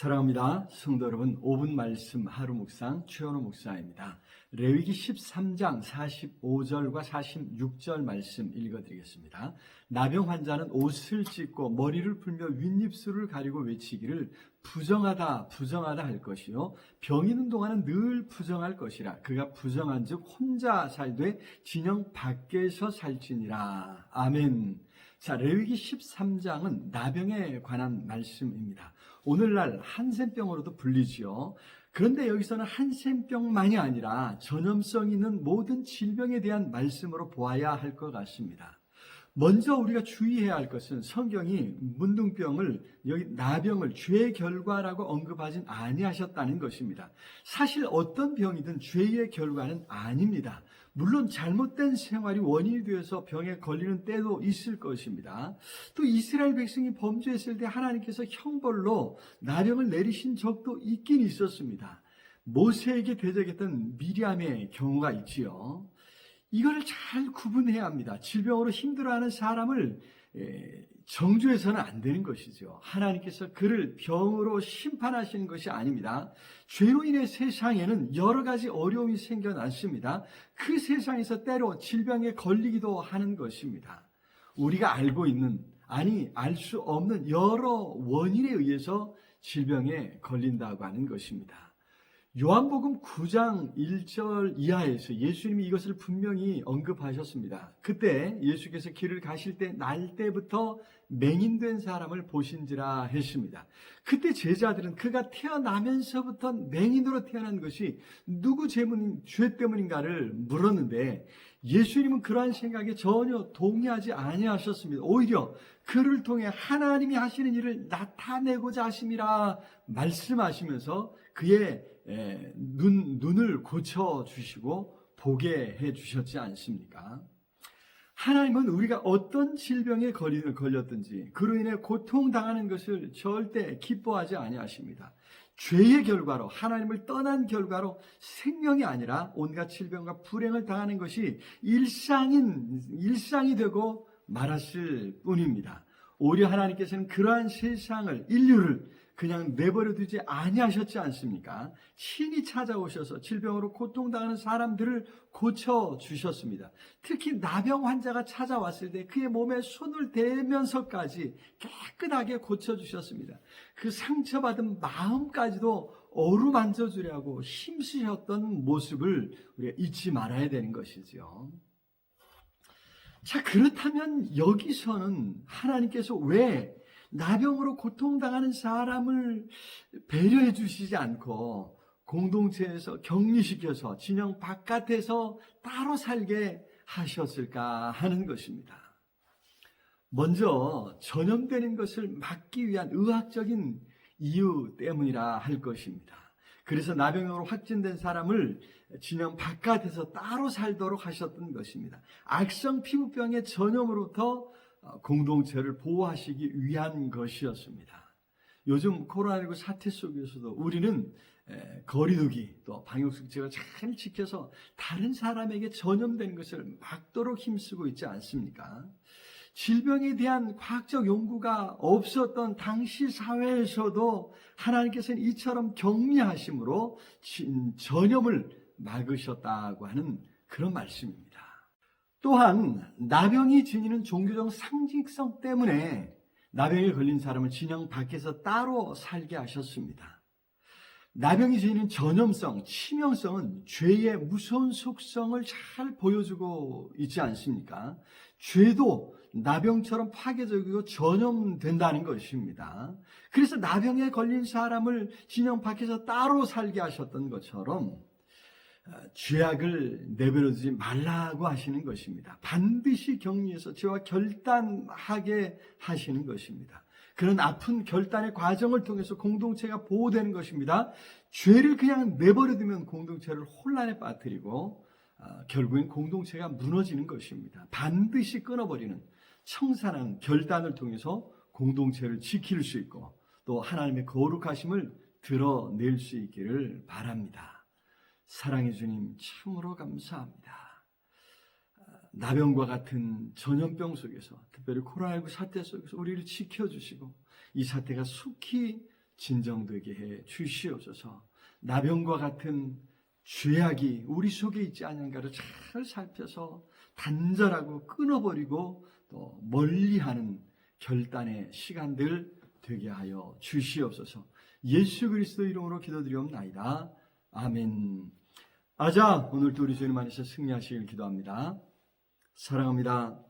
사랑합니다. 성도 여러분, 5분 말씀 하루 묵상 최현우 목사입니다. 레위기 13장 45절과 46절 말씀 읽어드리겠습니다. 나병 환자는 옷을 찢고 머리를 풀며 윗입술을 가리고 외치기를 부정하다 부정하다 할 것이요 병이 있는 동안은 늘 부정할 것이라. 그가 부정한즉 혼자 살되 진영 밖에서 살지니라. 아멘. 자, 레위기 13장은 나병에 관한 말씀입니다. 오늘날 한센병으로도 불리지요. 그런데 여기서는 한센병만이 아니라 전염성 있는 모든 질병에 대한 말씀으로 보아야 할 것 같습니다. 먼저 우리가 주의해야 할 것은 성경이 문둥병을, 여기 나병을 죄의 결과라고 언급하진 아니하셨다는 것입니다. 사실 어떤 병이든 죄의 결과는 아닙니다. 물론 잘못된 생활이 원인이 되어서 병에 걸리는 때도 있을 것입니다. 또 이스라엘 백성이 범죄했을 때 하나님께서 형벌로 나병을 내리신 적도 있긴 있었습니다. 모세에게 대적했던 미리암의 경우가 있지요. 이거를 잘 구분해야 합니다. 질병으로 힘들어하는 사람을 정죄해서는 안 되는 것이죠. 하나님께서 그를 병으로 심판하시는 것이 아닙니다. 죄로 인해 세상에는 여러 가지 어려움이 생겨났습니다. 그 세상에서 때로 질병에 걸리기도 하는 것입니다. 우리가 알고 있는, 아니 알 수 없는 여러 원인에 의해서 질병에 걸린다고 하는 것입니다. 요한복음 9장 1절 이하에서 예수님이 이것을 분명히 언급하셨습니다. 그때 예수께서 길을 가실 때 날 때부터 맹인된 사람을 보신지라 했습니다. 그때 제자들은 그가 태어나면서부터 맹인으로 태어난 것이 누구 죄 때문인가를 물었는데 예수님은 그러한 생각에 전혀 동의하지 아니하셨습니다. 오히려 그를 통해 하나님이 하시는 일을 나타내고자 하심이라 말씀하시면서 그의 눈을 고쳐주시고 보게 해주셨지 않습니까? 하나님은 우리가 어떤 질병에 걸렸든지 그로 인해 고통당하는 것을 절대 기뻐하지 아니하십니다. 죄의 결과로, 하나님을 떠난 결과로 생명이 아니라 온갖 질병과 불행을 당하는 것이 일상이 되고 말았을 뿐입니다. 오히려 하나님께서는 그러한 세상을, 인류를 그냥 내버려 두지 아니하셨지 않습니까? 친히 찾아오셔서 질병으로 고통당하는 사람들을 고쳐주셨습니다. 특히 나병 환자가 찾아왔을 때 그의 몸에 손을 대면서까지 깨끗하게 고쳐주셨습니다. 그 상처받은 마음까지도 어루만져 주려고 힘쓰셨던 모습을 우리가 잊지 말아야 되는 것이죠. 자, 그렇다면 여기서는 하나님께서 왜 나병으로 고통당하는 사람을 배려해 주시지 않고 공동체에서 격리시켜서 진영 바깥에서 따로 살게 하셨을까 하는 것입니다. 먼저 전염되는 것을 막기 위한 의학적인 이유 때문이라 할 것입니다. 그래서 나병으로 확진된 사람을 진영 바깥에서 따로 살도록 하셨던 것입니다. 악성 피부병의 전염으로부터 공동체를 보호하시기 위한 것이었습니다. 요즘 코로나19 사태 속에서도 우리는 거리두기 또 방역수칙을 잘 지켜서 다른 사람에게 전염되는 것을 막도록 힘쓰고 있지 않습니까? 질병에 대한 과학적 연구가 없었던 당시 사회에서도 하나님께서는 이처럼 격리하심으로 전염을 막으셨다고 하는 그런 말씀입니다. 또한 나병이 지니는 종교적 상징성 때문에 나병에 걸린 사람을 진영 밖에서 따로 살게 하셨습니다. 나병이 지니는 전염성, 치명성은 죄의 무서운 속성을 잘 보여주고 있지 않습니까? 죄도 나병처럼 파괴적이고 전염된다는 것입니다. 그래서 나병에 걸린 사람을 진영 밖에서 따로 살게 하셨던 것처럼 죄악을 내버려두지 말라고 하시는 것입니다. 반드시 격리해서 죄와 결단하게 하시는 것입니다. 그런 아픈 결단의 과정을 통해서 공동체가 보호되는 것입니다. 죄를 그냥 내버려두면 공동체를 혼란에 빠뜨리고 결국엔 공동체가 무너지는 것입니다. 반드시 끊어버리는 청산한 결단을 통해서 공동체를 지킬 수 있고 또 하나님의 거룩하심을 드러낼 수 있기를 바랍니다. 사랑해 주님 참으로 감사합니다. 나병과 같은 전염병 속에서 특별히 코로나19 사태 속에서 우리를 지켜주시고 이 사태가 속히 진정되게 해 주시옵소서. 나병과 같은 죄악이 우리 속에 있지 않은가를 잘 살펴서 단절하고 끊어버리고 또 멀리하는 결단의 시간들 되게 하여 주시옵소서. 예수 그리스도 이름으로 기도드리옵나이다. 아멘. 아자, 오늘도 우리 주님 안에서 승리하시길 기도합니다. 사랑합니다.